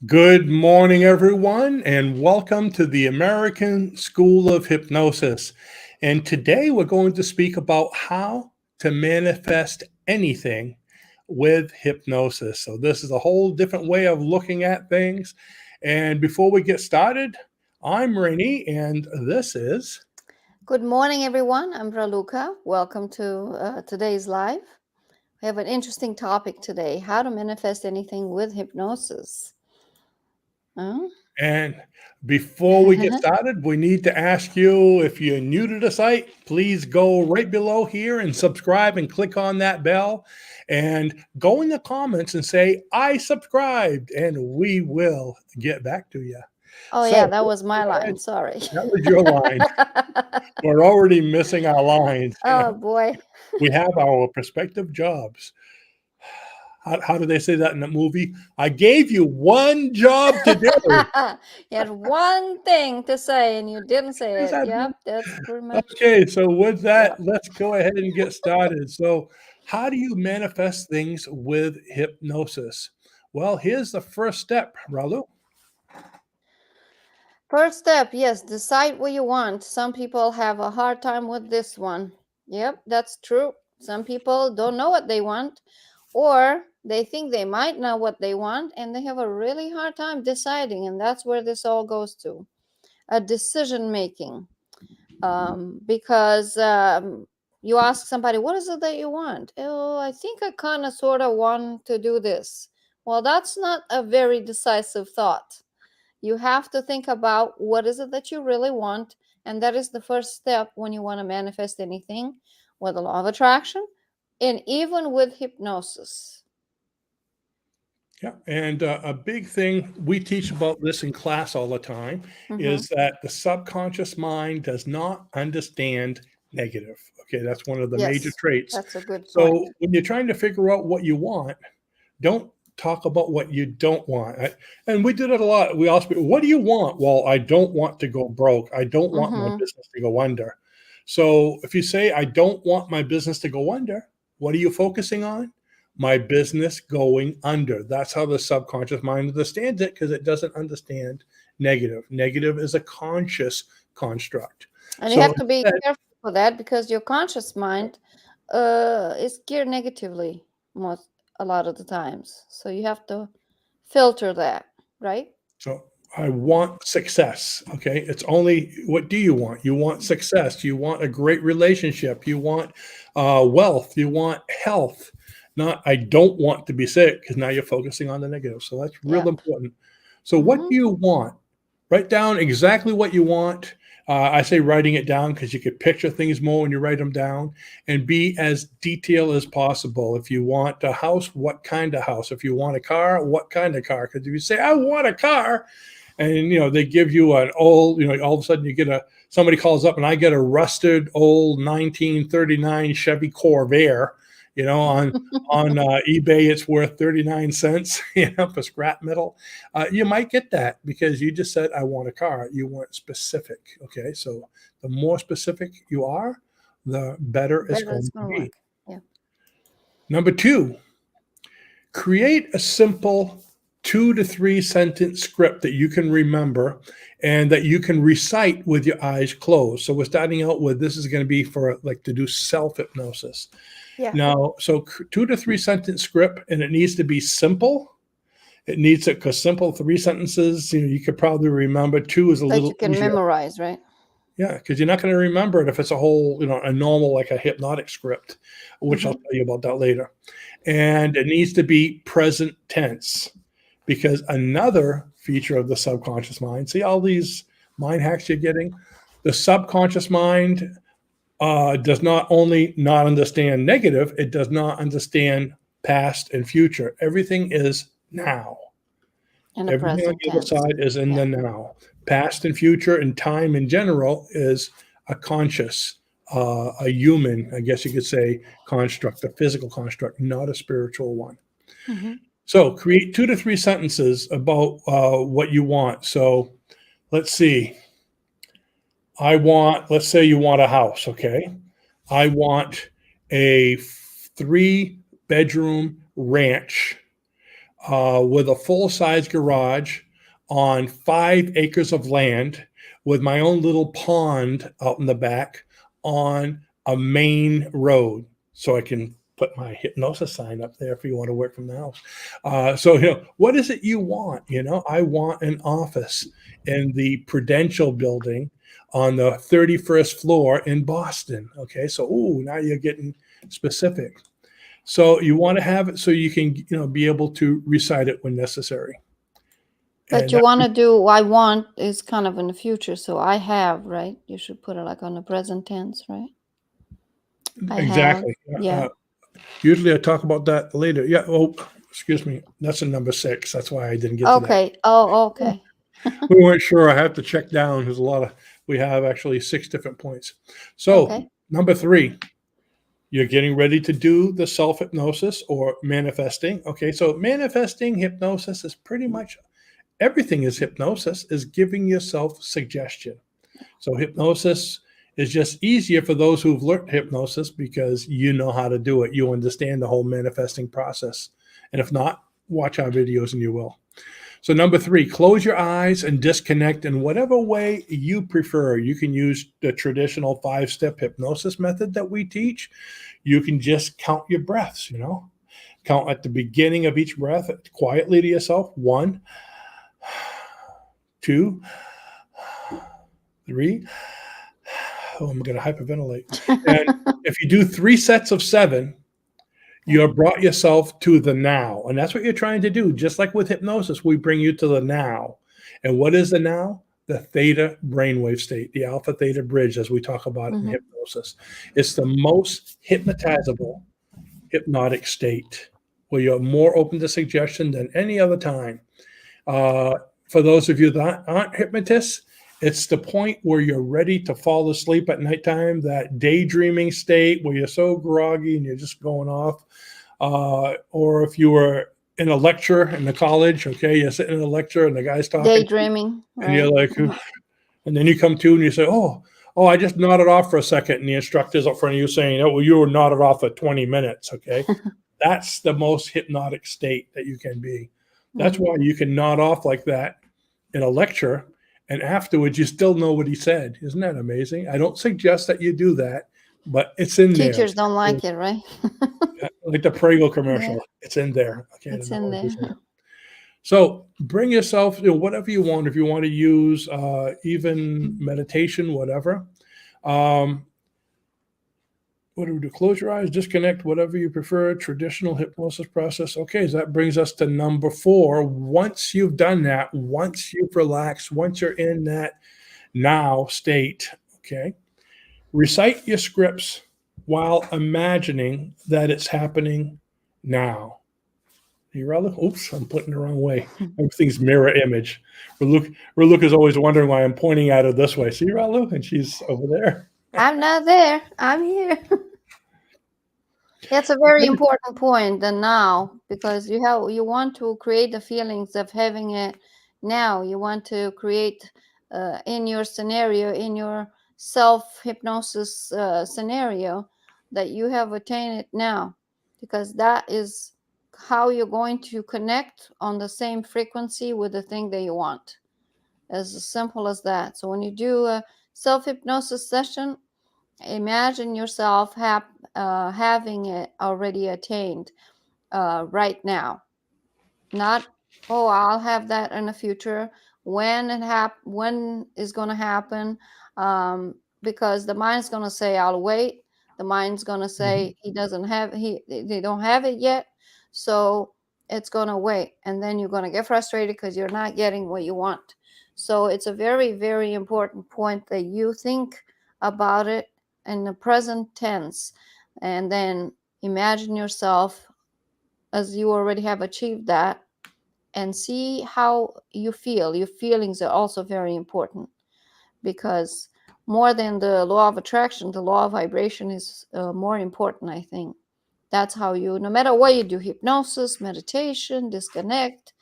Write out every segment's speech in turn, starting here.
Good morning, everyone, and welcome to the American School of Hypnosis. And today we're going to speak about how to manifest anything with hypnosis. So, this is a whole different way of looking at things. And before we get started, I'm Rene, and this is. Good morning, everyone. I'm Raluca. Welcome to today's live. We have an interesting topic today: how to manifest anything with hypnosis. Huh? And before we get started, we need to ask you if you're new to the site, please go right below here and subscribe and click on that bell and go in the comments and say, I subscribed, and we will get back to you. Oh, So yeah, that was go my ahead. line. Sorry. That was your line. We're already missing our lines. Oh, boy. We have our prospective jobs. How do they say that in the movie? I gave you one job to do. You had one thing to say and you didn't say Is it. that Yep, that's pretty much. okay? So with that, Yep. let's go ahead and get started. So, how do you manifest things with hypnosis? Well, here's the first step, Ralu. First step, yes, decide what you want. Some people have a hard time with this one. Yep, that's true. Some people don't know what they want, or they think they might know what they want and they have a really hard time deciding. And that's where this all goes to a decision making. Because you ask somebody, what is it that you want? Oh, I think I kind of sort of want to do this. Well, that's not a very decisive thought. You have to think about what is it that you really want, and that is the first step when you want to manifest anything with the law of attraction and even with hypnosis. Yeah, and a big thing we teach about this in class all the time Mm-hmm. is that the subconscious mind does not understand negative. Okay, that's one of the major Yes, traits. that's a good point. So when you're trying to figure out what you want, don't talk about what you don't want. And we did it a lot. We asked people, what do you want? Well, I don't want to go broke. I don't want my Mm-hmm. business to go under. So if you say, I don't want my business to go under, what are you focusing on? My business going under. That's how the subconscious mind understands it because it doesn't understand negative. Negative is a conscious construct. And you So have to be instead, careful for that because your conscious mind is geared negatively most a lot of the times. So you have to filter that, right? so I want success. Okay. It's only what do you want? You want success. You want a great relationship. You want wealth. You want health. Not, I don't want to be sick because now you're focusing on the negative. So that's real Yep. important. So, what Mm-hmm. do you want? Write down exactly what you want. I say writing it down because you could picture things more when you write them down and be as detailed as possible. If you want a house, what kind of house? If you want a car, what kind of car? Because if you say, I want a car, and they give you an old, all of a sudden you get somebody calls up and I get a rusted old 1939 Chevy Corvair, on eBay it's worth 39 cents, for scrap metal. You might get that because you just said I want a car. You weren't specific. Okay, so the more specific you are, the better it's Better it's going to gonna be. work. Yeah. Number two, create a simple 2 to 3 sentence script that you can remember and that you can recite with your eyes closed. So we're starting out with this is going to be for like to do self hypnosis. Yeah. Now, so 2 to 3 sentence script, and it needs to be simple. It needs it because simple 3 sentences, you could probably remember. Two is a That little you can easier. memorize, right? Yeah, because you're not going to remember it if it's a whole, a normal, like a hypnotic script, which I'll Mm-hmm. tell you about that later. And it needs to be present tense because another feature of the subconscious mind, see all these mind hacks you're getting? The subconscious mind does not only not understand negative, it does not understand past and future. Everything is now. In the Everything on present the other tense. side is in Yeah. the now. Past and future and time in general is a conscious, a human, I guess you could say, construct, a physical construct, not a spiritual one. Mm-hmm. So create 2 to 3 sentences about what you want. So let's see. Let's say you want a house, okay? I want a 3 bedroom ranch with a full-size garage on 5 acres of land with my own little pond out in the back on a main road. So I can put my hypnosis sign up there if you want to work from the house. So, what is it you want? I want an office in the Prudential building on the 31st floor in Boston. Okay. So, now you're getting specific. So you want to have it so you can, be able to recite it when necessary. But And you want to do I want is kind of in the future. So I have, right? You should put it like on the present tense, right? I have. exactly. Yeah. Usually I talk about that later. Yeah. Oh, excuse me. That's in number 6. That's why I didn't get to that. Okay. Oh, okay. We weren't sure. I have to check down. There's we have actually 6 different points. So Okay. number 3, you're getting ready to do the self-hypnosis or manifesting. Okay. So manifesting hypnosis is pretty much everything is hypnosis, is giving yourself suggestion. So hypnosis is just easier for those who've learned hypnosis because you know how to do it. You understand the whole manifesting process. And if not, watch our videos and you will. So number 3, close your eyes and disconnect in whatever way you prefer. You can use the traditional 5-step hypnosis method that we teach. You can just count your breaths, count at the beginning of each breath quietly to yourself. 1, 2, 3. Oh, I'm going to hyperventilate. And if you do 3 sets of 7, you have brought yourself to the now. And that's what you're trying to do. Just like with hypnosis, we bring you to the now. And what is the now? The theta brainwave state, the alpha theta bridge, as we talk about in hypnosis. It's the most hypnotizable hypnotic state where you're more open to suggestion than any other time. For those of you that aren't hypnotists, it's the point where you're ready to fall asleep at nighttime, that daydreaming state where you're so groggy and you're just going off. Or if you were in a lecture in the college, okay, you're sitting in a lecture and the guy's talking. Daydreaming. And you're like, and then you come to and you say, oh, I just nodded off for a second. And the instructor's up front of you saying, oh, well, you were nodded off for 20 minutes. Okay. That's the most hypnotic state that you can be. That's why you can nod off like that in a lecture, and afterwards you still know what he said. Isn't that amazing? I don't suggest that you do that, but it's in there. Teachers don't like it, right? Like the Prego commercial. Yeah. It's in there. Okay, it's in there. So bring yourself, whatever you want. If you want to use even meditation, whatever. What do we do? Close your eyes, disconnect, whatever you prefer, traditional hypnosis process. Okay, so that brings us to number 4. Once you've done that, once you've relaxed, once you're in that now state, okay, recite your scripts while imagining that it's happening now. Ralu? Oops, I'm putting it the wrong way. Everything's mirror image. Raluca is always wondering why I'm pointing at her this way. See, Ralu? And she's over there. I'm not there. I'm here. That's a very important point, the now, because you want to create the feelings of having it now. You want to create in your scenario, in your self-hypnosis scenario, that you have attained it now, because that is how you're going to connect on the same frequency with the thing that you want. As simple as that. So when you do a self-hypnosis session, imagine yourself having it already attained right now. Not, oh, I'll have that in the future. When is going to happen? Because the mind's going to say, I'll wait. The mind's going to say they don't have it yet. So it's going to wait. And then you're going to get frustrated because you're not getting what you want. So it's a very, very important point that you think about it in the present tense, and then imagine yourself as you already have achieved that, and see how you feel. Your feelings are also very important, because more than the law of attraction, the law of vibration is more important, I think. That's how you, no matter what you do, hypnosis, meditation, disconnect,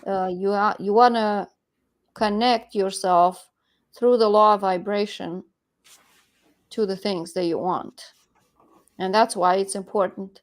you want to connect yourself through the law of vibration to the things that you want. And that's why it's important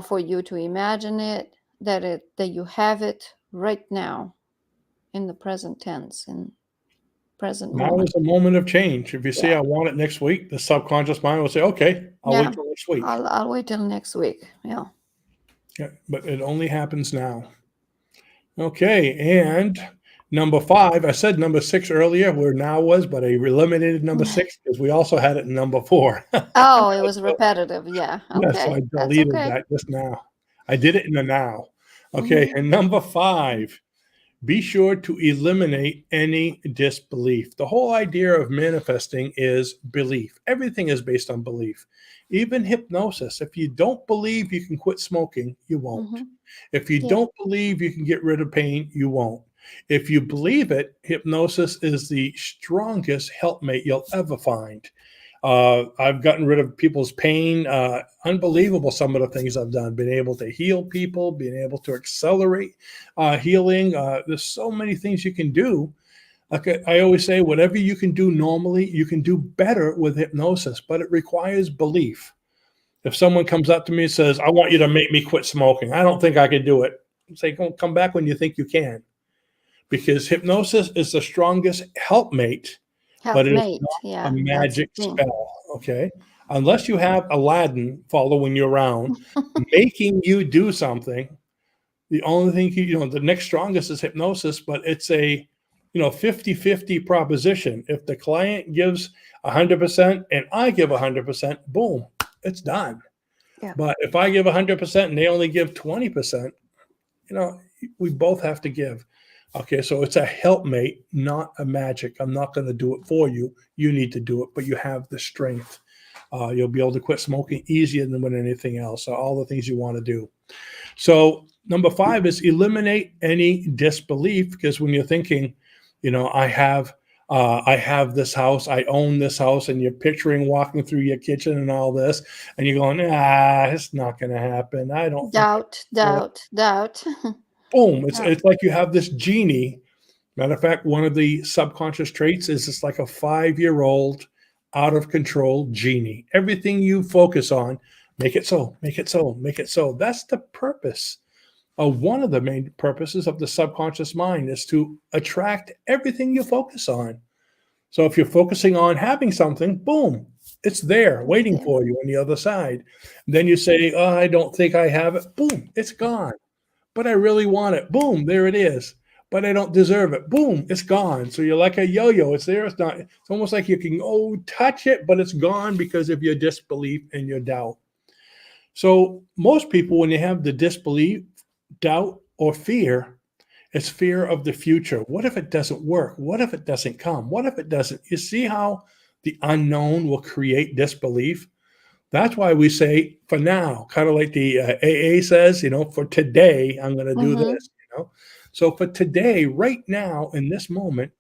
for you to imagine it, that you have it right now, in the present tense, in present Now moment. is a moment of change. If you say, Yeah. I want it next week, the subconscious mind will say, okay, I'll wait Yeah. till next week. I'll wait till next week. Yeah. Yeah, but it only happens now. Okay, and number 5, I said number 6 earlier, where now was, but I eliminated number 6 because we also had it in number 4. Oh, it was repetitive. Yeah. Yeah, so I Okay. That's deleted okay. that just now. I did it in the now. Okay, Mhm. and number 5, be sure to eliminate any disbelief. The whole idea of manifesting is belief. Everything is based on belief. Even hypnosis. If you don't believe you can quit smoking, you won't. Mhm. If you Yeah. don't believe you can get rid of pain, you won't. If you believe it, hypnosis is the strongest helpmate you'll ever find. I've gotten rid of people's pain. Unbelievable some of the things I've done. Been able to heal people, being able to accelerate healing. There's so many things you can do. Like I always say, whatever you can do normally, you can do better with hypnosis, but it requires belief. If someone comes up to me and says, I want you to make me quit smoking, I don't think I can do it. Say, come back when you think you can. Because hypnosis is the strongest helpmate, but it is Helpmate. not a Yeah. That's the magic thing. spell. Okay. Unless you have Aladdin following you around, making you do something, the only thing the next strongest is hypnosis, but it's a 50-50 proposition. If the client gives 100% and I give 100%, boom, it's done. Yeah. But if I give 100% and they only give 20%, we both have to give. Okay, so it's a helpmate, not a magic. I'm not going to do it for you. You need to do it, but you have the strength. You'll be able to quit smoking easier than with anything else. So all the things you want to do. So number 5 is eliminate any disbelief, because when you're thinking, I have this house, I own this house, and you're picturing walking through your kitchen and all this, and you're going, it's not going to happen. I don't think. Doubt, doubt, doubt. Boom! It's Yeah. it's like you have this genie. Matter of fact, one of the subconscious traits is it's like a 5-year-old out of control genie. Everything you focus on, make it so, make it so, make it so. That's the purpose. One of the main purposes of the subconscious mind is to attract everything you focus on. So if you're focusing on having something, boom, it's there waiting Yeah. for you on the other side. Then you say, oh, I don't think I have it. Boom, it's gone. But I really want it. Boom, there it is. But I don't deserve it. Boom, it's gone. So you're like a yo-yo. It's there. It's not. It's almost like you can touch it, but it's gone because of your disbelief and your doubt. So most people, when they have the disbelief, doubt, or fear, it's fear of the future. What if it doesn't work? What if it doesn't come? What if it doesn't? You see how the unknown will create disbelief? That's why we say for now, kind of like the AA says, for today, I'm going to do Mm-hmm. this. So for today, right now, in this moment,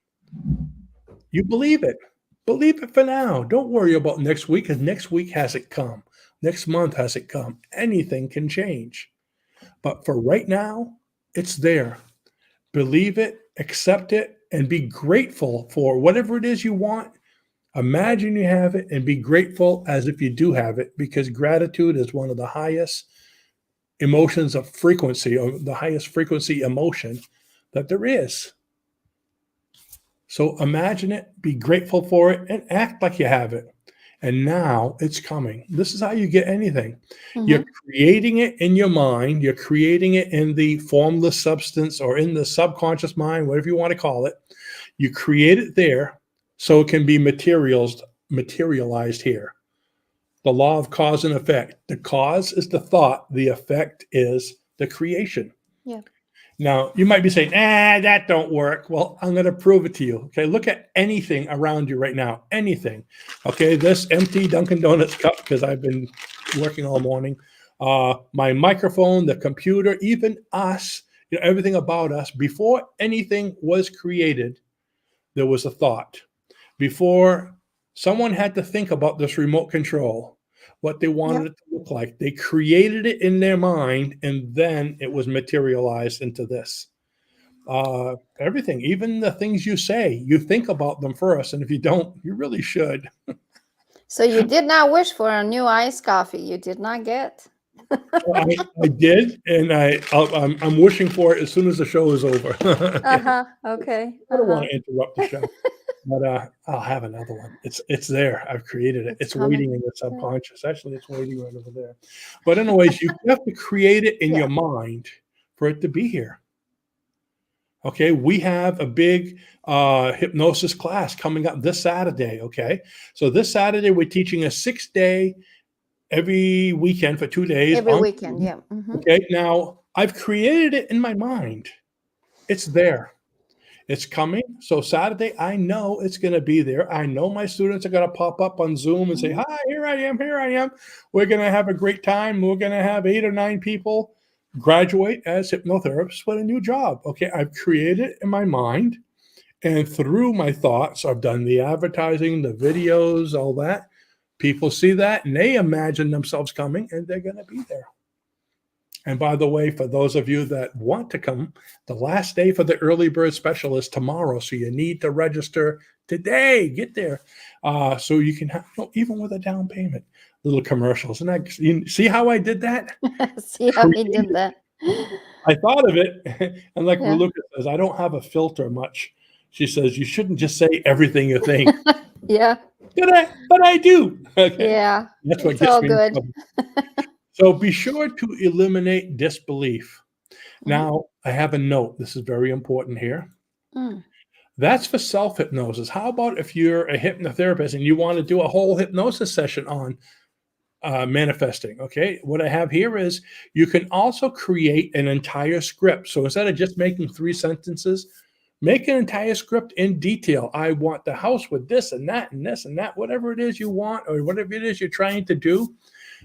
you believe it. Believe it for now. Don't worry about next week, because next week hasn't come. Next month hasn't come. Anything can change. But for right now, it's there. Believe it, accept it, and be grateful for whatever it is you want. Imagine you have it and be grateful as if you do have it, because gratitude is one of the highest emotions of frequency, or the highest frequency emotion that there is. So imagine it, be grateful for it, and act like you have it. And now it's coming. This is how you get anything. You're Mm-hmm. creating it in your mind. You're creating it in the formless substance or in the subconscious mind, whatever you want to call it. You create it there so it can be materialized here. The law of cause and effect. The cause is the thought. The effect is the creation. Yeah. Now, you might be saying, that don't work. Well, I'm going to prove it to you. Okay, look at anything around you right now. Anything. Okay, this empty Dunkin' Donuts cup, because I've been working all morning. My microphone, the computer, even us, everything about us. Before anything was created, there was a thought. Before someone had to think about this remote control, what they wanted Yeah. it to look like, they created it in their mind, and then it was materialized into this. Everything, even the things you say, you think about them first, and if you don't, you really should. So you did not wish for a new iced coffee. You did not get. I did, and I'm wishing for it as soon as the show is over. Okay. Uh-huh. Okay. I don't Uh-huh. wanna interrupt the show, but, I'll have another one. It's there. I've created it. It's It's waiting coming. in the Yeah. subconscious. Actually, it's waiting right over there. But anyways, you have to create it in Yeah. your mind for it to be here. Okay, we have a big hypnosis class coming up this Saturday. Okay, so this Saturday we're teaching a 6-day every weekend for 2 days Every on weekend. Zoom. Yeah. Mm-hmm. Okay, now I've created it in my mind. It's there. It's coming. So Saturday, I know it's going to be there. I know my students are going to pop up on Zoom and say, Mm-hmm. "Hi, here I am. Here I am." We're going to have a great time. We're going to have 8 or 9 people graduate as hypnotherapists with a new job. Okay, I've created it in my mind, and through my thoughts, I've done the advertising, the videos, all that. People see that and they imagine themselves coming, and they're going to be there. And by the way, for those of you that want to come, the last day for the early bird special is tomorrow. So you need to register today. Get there. So you can have, even with a down payment, little commercials. And you see how I did that? See how he did that. I thought of it. And like Yeah. Raluca says, I don't have a filter much. She says, you shouldn't just say everything you think. Yeah. But I do. Okay. Yeah. That's what It's gets all me in good. trouble. So be sure to eliminate disbelief. Mm-hmm. Now, I have a note. This is very important here. Mm. That's for self hypnosis. How about if you're a hypnotherapist and you want to do a whole hypnosis session on manifesting? Okay. What I have here is you can also create an entire script. So instead of just making 3 sentences, make an entire script in detail. I want the house with this and that and this and that, whatever it is you want or whatever it is you're trying to do.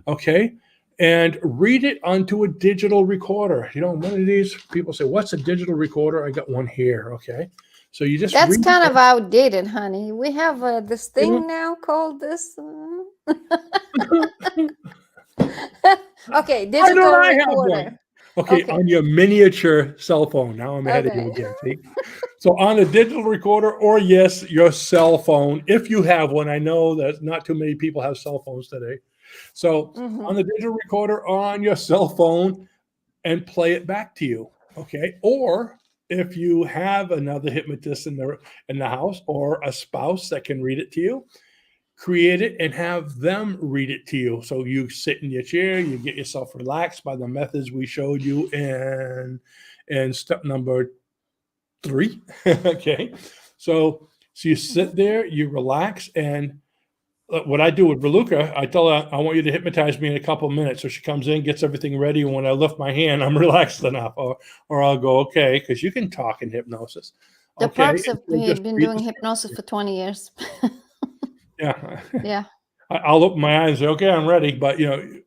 Okay. And read it onto a digital recorder. One of these people say, "What's a digital recorder?" I got one here. Okay. So you just That's read kind it. of outdated, honey. We have this You know, thing now called this. Okay, why digital don't I have one? recorder. Okay, Okay. on your miniature cell phone. Now I'm ahead of you Okay. again. See? So on a digital recorder, or yes, your cell phone, if you have one. I know that not too many people have cell phones today. So Mm-hmm. on the digital recorder or on your cell phone, and play it back to you. Okay. Or if you have another hypnotist in the house or a spouse that can read it to you, create it and have them read it to you. So you sit in your chair, you get yourself relaxed by the methods we showed you in step number 3. Okay. So you Mm-hmm. sit there, you relax, and what I do with Raluca, I tell her, I want you to hypnotize me in a couple of minutes. So she comes in, gets everything ready. And when I lift my hand, I'm relaxed enough. Or I'll go, okay, because you can talk in hypnosis. The Okay. Parks And have she'll just been read doing the hypnosis script. for 20 years. Yeah. Yeah. I'll open my eyes and say, okay, I'm ready. But,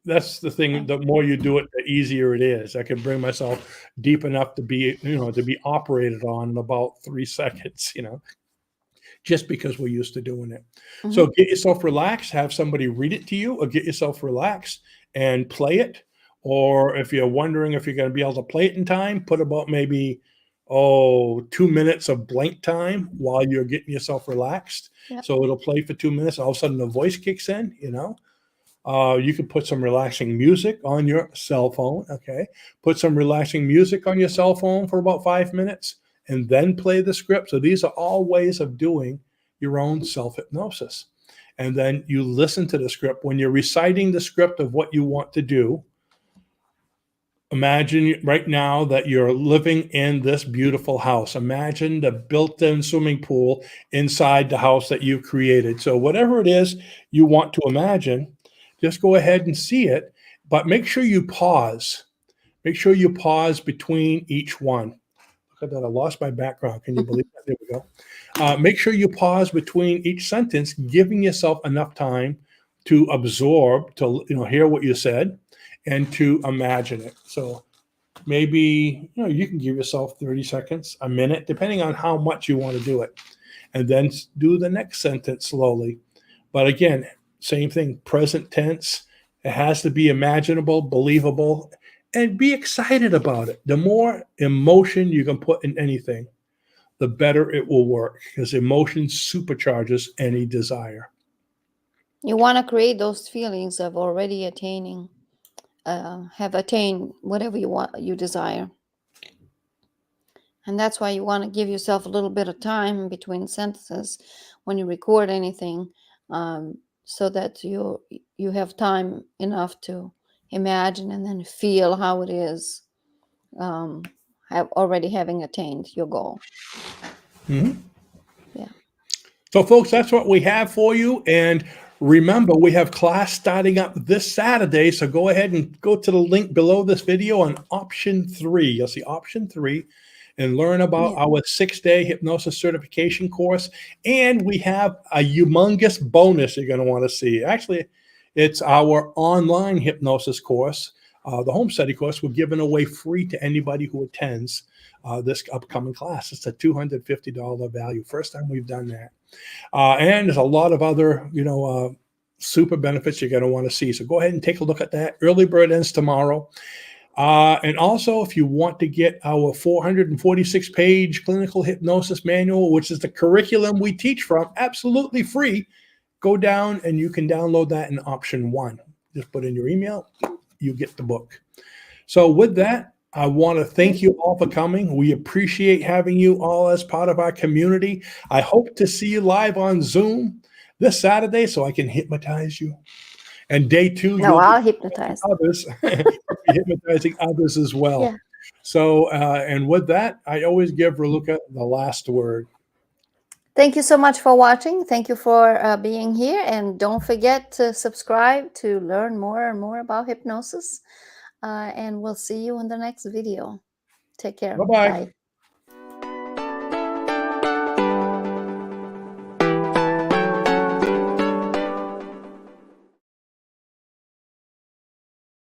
that's the thing. Okay. The more you do it, the easier it is. I can bring myself deep enough to be operated on in about 3 seconds, just because we're used to doing it. So Mm-hmm. get yourself relaxed, have somebody read it to you, or get yourself relaxed and play it. Or if you're wondering if you're going to be able to play it in time, put about maybe 2 minutes of blank time while you're getting yourself relaxed. Yep. So it'll play for 2 minutes. All of a sudden the voice kicks in. You can put some relaxing music on your cell phone. Okay. Put some relaxing music on your cell phone for about 5 minutes and then play the script. So these are all ways of doing your own self hypnosis. And then you listen to the script. When you're reciting the script of what you want to do, imagine right now that you're living in this beautiful house. Imagine the built-in swimming pool inside the house that you've created. So whatever it is you want to imagine, just go ahead and see it, but make sure you pause. Make sure you pause between each one. Look at that. I lost my background. Can you believe that? There we go. Make sure you pause between each sentence, giving yourself enough time to absorb, to hear what you said, and to imagine it. So maybe you can give yourself 30 seconds, a minute, depending on how much you want to do it, and then do the next sentence slowly. But again, same thing, present tense. It has to be imaginable, believable, and be excited about it. The more emotion you can put in anything, the better it will work, because emotion supercharges any desire. You want to create those feelings of already attaining have attained whatever you want, you desire. And that's why you want to give yourself a little bit of time between sentences when you record anything, so that you have time enough to imagine and then feel how it is, already having attained your goal. Mhm. Yeah. So, folks, that's what we have for you. And remember, we have class starting up this Saturday. So go ahead and go to the link below this video on option 3. You'll see option 3 and learn about Yeah. our 6-day hypnosis certification course. And we have a humongous bonus you're going to want to see. Actually, it's our online hypnosis course. The home study course we're giving away free to anybody who attends this upcoming class. It's a $250 value. First time we've done that. And there's a lot of other, super benefits you're going to want to see. So go ahead and take a look at that. Early bird ends tomorrow. And also, if you want to get our 446-page clinical hypnosis manual, which is the curriculum we teach from, absolutely free, go down and you can download that in option 1. Just put in your email, you get the book. So with that, I want to thank you all for coming. We appreciate having you all as part of our community. I hope to see you live on Zoom this Saturday so I can hypnotize you. And day 2, No, you'll be I'll hypnotize. others, you'll be hypnotizing others as well. Yeah. So, and with that, I always give Raluca the last word. Thank you so much for watching. Thank you for being here. And don't forget to subscribe to learn more and more about hypnosis. And we'll see you in the next video. Take care. Bye-bye. Bye.